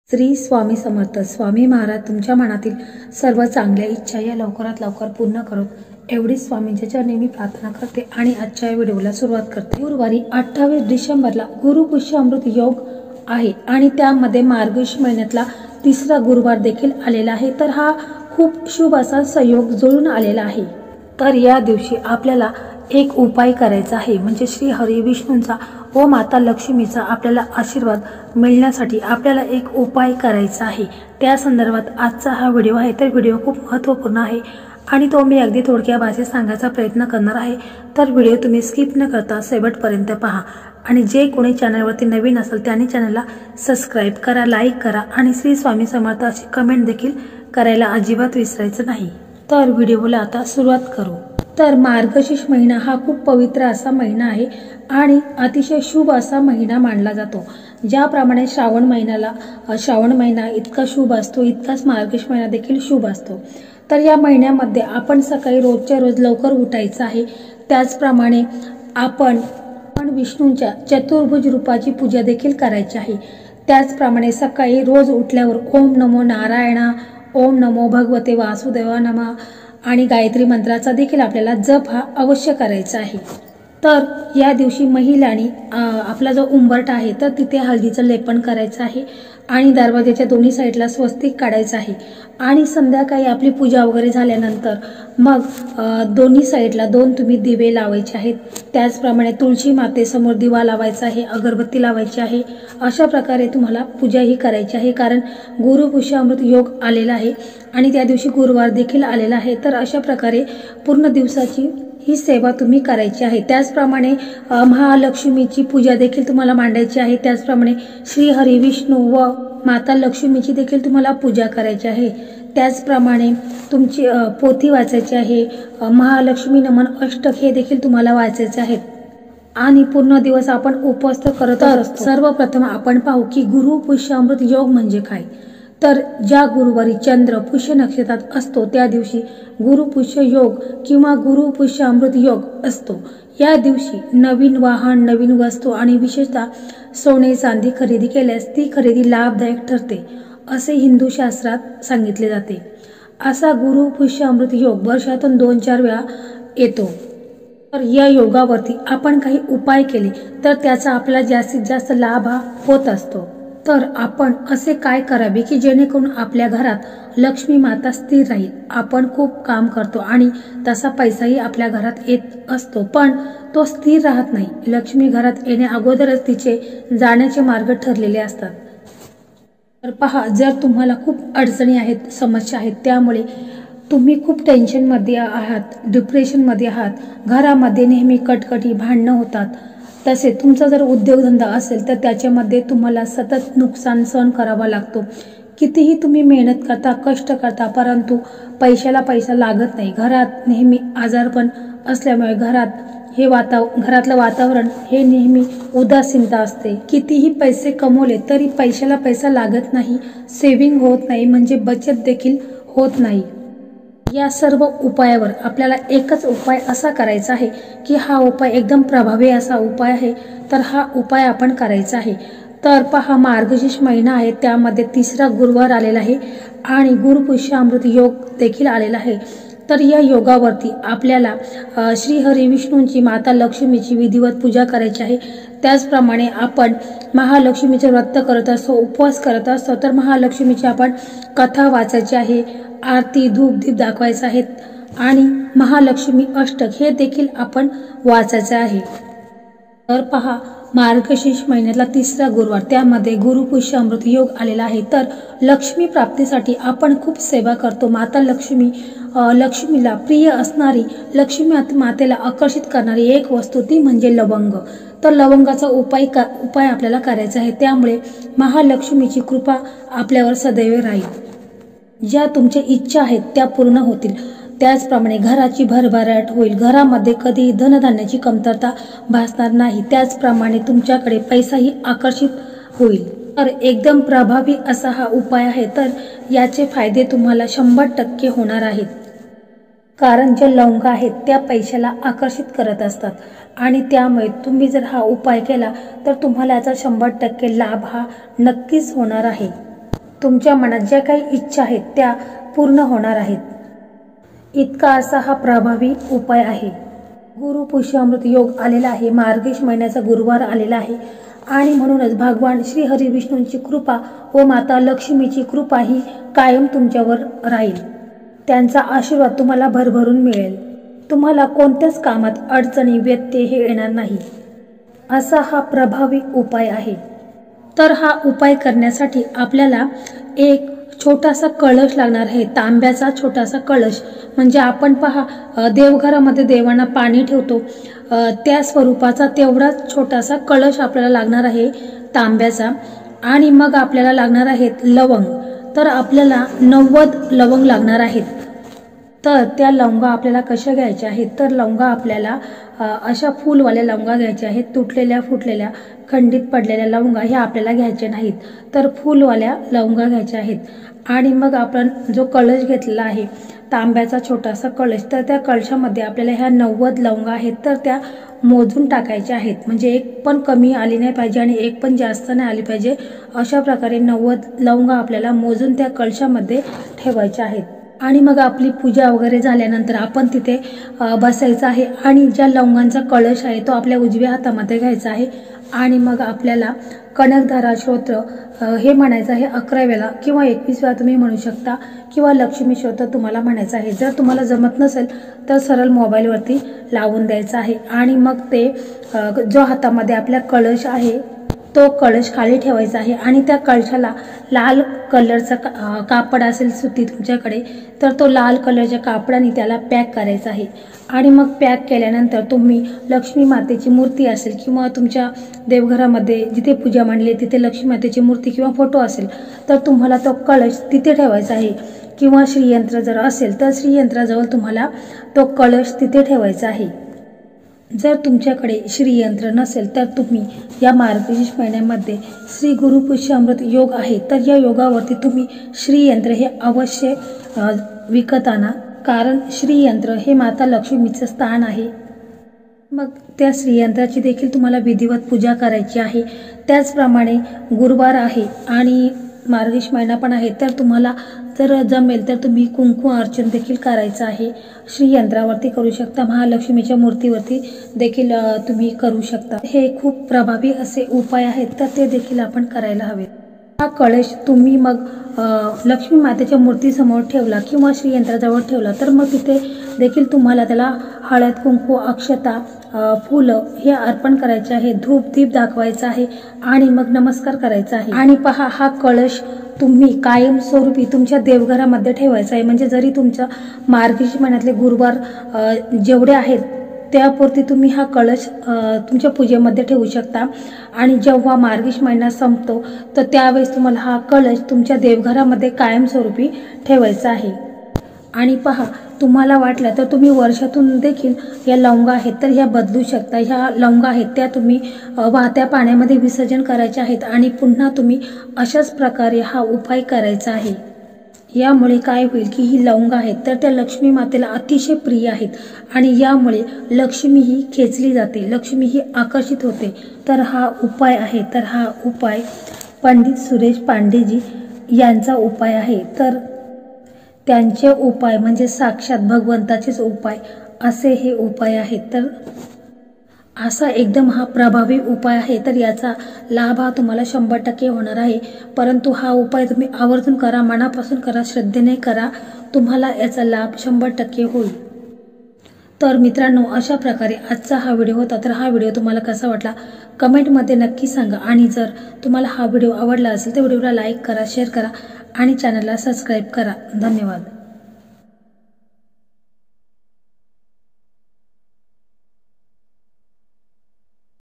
श्री स्वामी समर्थ. स्वामी महाराज तुमच्या मनातील सर्व चांगल्या इच्छा या लवकरात लवकर पूर्ण करोत एवढीच स्वामींच्या चरणी मी प्रार्थना करते आणि आजच्या व्हिडिओला सुरुवात करते. गुरुवारी 28 डिसेंबरला गुरुपुष्य अमृत योग आहे आणि त्यामध्ये मार्गशीर्ष महिन्यातला तिसरा गुरुवार देखील आलेला आहे. तर हा खूप शुभ असा संयोग जुळून आलेला आहे. तर या दिवशी आपल्याला एक उपाय करायचा आहे, म्हणजे श्री हरी विष्णूंचा व माता लक्ष्मीचा आपल्याला आशीर्वाद मिळण्यासाठी आपल्याला एक उपाय करायचा आहे. त्या संदर्भात आजचा हा व्हिडिओ आहे. तर व्हिडिओ खूप महत्त्वपूर्ण आहे आणि तो मी अगदी थोडक्या भाषेत सांगायचा प्रयत्न करणार आहे. तर व्हिडिओ तुम्ही स्किप न करता शेवटपर्यंत पहा आणि जे कोणी चॅनलवरती नवीन असेल त्यांनी चॅनलला सबस्क्राईब करा, लाईक करा आणि श्री स्वामी समर्थ अशी कमेंट देखील करायला अजिबात विसरायचं नाही. तर व्हिडिओला आता सुरुवात करू. तर मार्गशीर्ष महिना हा खूप पवित्र असा महिना आहे आणि अतिशय शुभ असा महिना मानला जातो. ज्याप्रमाणे श्रावण महिना इतका शुभ असतो, इतकाच मार्गशीर्ष महिना देखील शुभ असतो. तर या महिन्यामध्ये आपण सकाळी रोजच्या रोज लवकर उठायचं आहे. त्याचप्रमाणे आपण विष्णूंच्या चतुर्भुज रूपाची पूजा देखील करायची आहे. त्याचप्रमाणे सकाळी रोज उठल्यावर ओम नमो नारायणा, ओम नमो भगवते वासुदेवा नमः आणि गायत्री मंत्राचा देखील आपल्याला जप हा अवश्य करायचा आहे. तर या दिवशी महिलांनी आपला जो उंबरठा आहे तर तिथे हळदीचं लेपन करायचं आहे आणि दरवाजाच्या दोन्ही साईडला स्वस्तिक काढायचं आहे आणि संध्याकाळी आपली पूजा वगैरे झाल्यानंतर मग दोन्ही साईडला 2 तुम्ही दिवे लावायचे आहेत. त्याचप्रमाणे तुळशी मातेसमोर दिवा लावायचा आहे, अगरबत्ती लावायची आहे. अशा प्रकारे तुम्हाला पूजा ही करायची आहे, कारण गुरुपुष्य अमृत योग आलेला आहे आणि त्या दिवशी गुरुवार देखील आलेला आहे. तर अशा प्रकारे पूर्ण दिवसाची ही सेवा तुम्ही करायची आहे. त्याचप्रमाणे महालक्ष्मीची पूजा देखील तुम्हाला मांडायची आहे. त्याचप्रमाणे श्री हरी विष्णू व माता लक्ष्मीची देखील तुम्हाला पूजा करायची आहे. त्याचप्रमाणे तुमची पोथी वाचायची आहे. महालक्ष्मी नमन अष्टक हे देखील तुम्हाला वाचायचे आहेत आणि पूर्ण दिवस आपण उपवास करत असतो. सर्वप्रथम आपण पाहू की गुरुपुष्य अमृत योग म्हणजे काय. तर ज्या गुरुवारी चंद्र पुष्य नक्षत्रात असतो त्या दिवशी गुरुपुष्य योग किंवा गुरुपुष्य अमृत योग असतो. या दिवशी नवीन वाहन, नवीन वस्तू आणि विशेषतः सोने चांदी खरेदी केल्यास ती खरेदी लाभदायक ठरते असे हिंदू शास्त्रात सांगितले जाते. असा गुरुपुष्य अमृत योग वर्षातून 2-4 वेळा येतो. तर या योगावरती आपण काही उपाय केले तर त्याचा आपल्याला जास्तीत जास्त लाभ हा होत असतो. तर आपण असे काय करावे की जेणेकरून आपल्या घरात लक्ष्मी माता स्थिर राहील. आपण खूप काम करतो आणि तसा पैसाही आपल्या घरात येत असतो, पण तो स्थिर राहत नाही. लक्ष्मी घरात येण्या अगोदरच तिचे जाण्याचे मार्ग ठरलेले असतात. तर पहा, जर तुम्हाला खूप अडचणी आहेत, समस्या आहेत, त्यामुळे तुम्ही खूप टेन्शनमध्ये आहात, डिप्रेशनमध्ये आहात, घरामध्ये नेहमी कटकटी भांडणं होतात, तसे तुमचा जर उद्योगधंदा असेल तर त्याच्यामध्ये तुम्हाला सतत नुकसान सहन करावा लागतो. कितीही तुम्ही मेहनत करता, कष्ट करता, परंतु पैशाला पैसा लागत नाही. घरात नेहमी आजारपण असल्यामुळे घरातलं वातावरण हे नेहमी उदासीनता असते. कितीही पैसे कमवले तरी पैशाला पैसा लागत नाही, सेव्हिंग होत नाही, म्हणजे बचत देखील होत नाही. या सर्व उपायावर आपल्याला एकच उपाय असा करायचा आहे की हा उपाय एकदम प्रभावी असा उपाय आहे. तर हा उपाय आपण करायचा आहे. तर पहा, मार्गशीर्ष महिना आहे, त्यामध्ये तिसरा गुरुवार आलेला आहे आणि गुरुपुष्य अमृत योग देखील आलेला आहे. तर या योगावरती आपल्याला श्री हरी विष्णूंची, माता लक्ष्मीची विधिवत पूजा करायची आहे. त्याचप्रमाणे आपण महालक्ष्मीचे व्रत करत असतो, उपवास करत असतो, तर महालक्ष्मीची आपण कथा वाचायची आहे, आरती धूप दीप दाखवायचा आहे आणि महालक्ष्मी अष्टक हे देखील आपण वाचायचे आहे. तर पहा, मार्गशीर्ष महिन्यातला तिसरा गुरुवार, त्यामध्ये गुरुपुष्य अमृत योग आलेला आहे. तर लक्ष्मी प्राप्तीसाठी आपण खूप सेवा करतो. माता लक्ष्मीला प्रिय असणारी, लक्ष्मी मातेला आकर्षित करणारी एक वस्तू ती म्हणजे लवंग. तर लवंगाचा उपाय आपल्याला करायचा आहे. त्यामुळे महालक्ष्मीची कृपा आपल्यावर सदैव राहील. ज्या तुमच्या इच्छा आहेत त्या पूर्ण होतील. त्याचप्रमाणे घराची भरभराट होईल. घरामध्ये कधी धनधान्याची कमतरता भासणार नाही. त्याचप्रमाणे तुमच्याकडे पैसाही आकर्षित होईल. तर एकदम प्रभावी असा हा उपाय आहे. तर याचे फायदे तुम्हाला 100% होणार आहेत, कारण ज्या लवंगा आहेत त्या पैशाला आकर्षित करत असतात आणि त्यामुळे तुम्ही जर हा उपाय केला तर तुम्हाला याचा 100% लाभ हा नक्कीच होणार आहे. तुमच्या मनात ज्या काही इच्छा आहेत त्या पूर्ण होणार आहेत। इतका असा हा प्रभावी उपाय आहे। गुरु पुष्यामृत योग आलेला आहे, मार्गशीर्ष महिन्याचा गुरुवार आलेला आहे आणि म्हणूनच भगवान श्री हरी विष्णूंची कृपा व माता लक्ष्मीची कृपा ही कायम तुमच्यावर राहील। त्यांचा आशीर्वाद तुम्हाला भरभरून मिळेल। तुम्हाला कोणत्याच कामात अडचणी व्यत्यय हे येणार नाही, असा हा प्रभावी उपाय आहे। तर हा उपाय करण्यासाठी आपल्याला एक छोटासा कळश लागणार आहे, तांब्याचा छोटासा कळश। म्हणजे आपण पहा देवघरामध्ये देवांना पाणी ठेवतो त्या स्वरूपाचा तेवढाच छोटासा कळश आपल्याला लागणार आहे तांब्याचा। आणि मग आपल्याला लागणार आहेत लवंग। तर आपल्याला 90 लवंग लागणार आहेत। तर त्या लवंगा आपल्याला कशा घ्यायच्या आहेत, तर लवंगा आपल्याला अशा फुलवाल्या लवंगा घ्यायच्या आहेत। तुटलेल्या फुटलेल्या खंडित पडलेल्या लवंगा ह्या आपल्याला घ्यायच्या नाहीत, तर फुलवाल्या लवंगा घ्यायच्या आहेत। आणि मग आपण जो कळश घेतलेला आहे तांब्याचा छोटासा कळश, तर त्या कळशामध्ये आपल्याला ह्या 90 लवंगा आहेत तर त्या मोजून टाकायच्या आहेत। म्हणजे एक पण कमी आली नाही पाहिजे आणि एक पण जास्त नाही आली पाहिजे, अशा प्रकारे 90 लवंगा आपल्याला मोजून त्या कळशामध्ये ठेवायच्या आहेत। आणि मग आपली पूजा वगैरे झाल्यानंतर आपण तिथे बसायचं आहे आणि ज्या लवंगांचा कळश आहे तो आपल्या उजव्या हातामध्ये घ्यायचा आहे। आणि मग आपल्याला कनकधारा स्तोत्र हे म्हणायचं आहे 11 वेळा किंवा 21 वेळा तुम्ही म्हणू शकता, किंवा लक्ष्मी स्तोत्र तुम्हाला म्हणायचं आहे। जर तुम्हाला जमत नसेल तर सरळ मोबाईलवरती लावून द्यायचं आहे। आणि मग ते जो हातामध्ये आपला कळश आहे तो कळश खाली ठेवायचा आहे आणि त्या कळशाला लाल कलरचा कापड असेल सुती तुमच्याकडे, तर तो लाल कलरच्या कापडाने त्याला पॅक करायचा आहे। आणि मग पॅक केल्यानंतर तुम्ही लक्ष्मी मातेची मूर्ती असेल किंवा तुमच्या देवघरामध्ये जिथे पूजा मांडली तिथे लक्ष्मी मातेची मूर्ती किंवा फोटो असेल तर तुम्हाला तो कळश तिथे ठेवायचा आहे। किंवा श्रीयंत्र जर असेल तर श्रीयंत्राजवळ तुम्हाला तो कळश तिथे ठेवायचा आहे। जर तुमच्याकडे श्रीयंत्र नसेल तर तुम्ही या मार्गशीर्ष महिन्यामध्ये श्री गुरु पुष्यामृत योग आहे तर या योगावरती तुम्ही श्रीयंत्र हे अवश्य विकत आणा, कारण श्रीयंत्र हे माता लक्ष्मीचं स्थान आहे। मग त्या श्रीयंत्राची देखील तुम्हाला विधिवत पूजा करायची आहे। त्याचप्रमाणे गुरुवार आहे आणि मार्गशीर्ष महिना पण आहे, तर तुम्हाला जर जमेल तर तुम्ही कुंकू अर्चन देखील करायचं आहे। श्रीयंत्रावरती करू शकता, महालक्ष्मीच्या मूर्तीवरती देखील तुम्ही करू शकता। हे खूप प्रभावी असे उपाय आहेत, तर ते देखील आपण करायला हवे। हा कळश तुम्ही मग लक्ष्मी मातेच्या मूर्तीसमोर ठेवला किंवा श्रीयंत्राजवळ ठेवला तर मग तिथे देखील तुम्हाला त्याला हळद कुंकू अक्षता फुलं हे अर्पण करायचे आहे, धूप दीप दाखवायचा आहे आणि मग नमस्कार करायचा आहे। आणि पहा हा कळश तुम्ही कायमस्वरूपी तुमच्या देवघरामध्ये ठेवायचा आहे। म्हणजे जरी तुमच्या मार्गशीर्ष महिन्यातले गुरुवार जेवढे आहेत त्यापुरती तुम्ही हा कळश तुमच्या पूजेमध्ये ठेवू शकता। आणि जेव्हा मार्गशीर्ष महिना संपतो तर त्यावेळेस तुम्हाला हा कळश तुमच्या देवघरामध्ये कायमस्वरूपी ठेवायचा आहे। आणि पहा तुम्हाला वाटलं तर तुम्ही वर्षातून देखील या लवंगा आहेत तर ह्या बदलू शकता। ह्या लवंगा आहेत त्या तुम्ही वाहत्या पाण्यामध्ये विसर्जन करायचे आहेत आणि पुन्हा तुम्ही अशाच प्रकारे हा उपाय करायचा आहे। यामुळे काय होईल की ही लवंगा आहेत तर त्या लक्ष्मी मातेला अतिशय प्रिय आहेत आणि यामुळे लक्ष्मी ही खेचली जाते, लक्ष्मी ही आकर्षित होते। तर हा उपाय आहे, तर हा उपाय पंडित सुरेश पांडेजी यांचा उपाय आहे। तर त्यांचे उपाय म्हणजे साक्षात भगवंताचेच उपाय असे हे उपाय आहेत। तर असा एकदम हा प्रभावी उपाय आहे, तर याचा लाभ हा तुम्हाला 100% होणार आहे। परंतु हा उपाय तुम्ही आवर्जून करा, मनापासून करा, श्रद्धेने करा, तुम्हाला याचा लाभ 100% होईल। तर मित्रांनो, अशा प्रकारे आजचा हा व्हिडिओ होता। तर हा व्हिडिओ तुम्हाला कसा वाटला कमेंटमध्ये नक्की सांगा आणि जर तुम्हाला हा व्हिडिओ आवडला असेल तर व्हिडिओला लाईक करा, शेअर करा आणि चॅनलला सबस्क्राईब करा। धन्यवाद।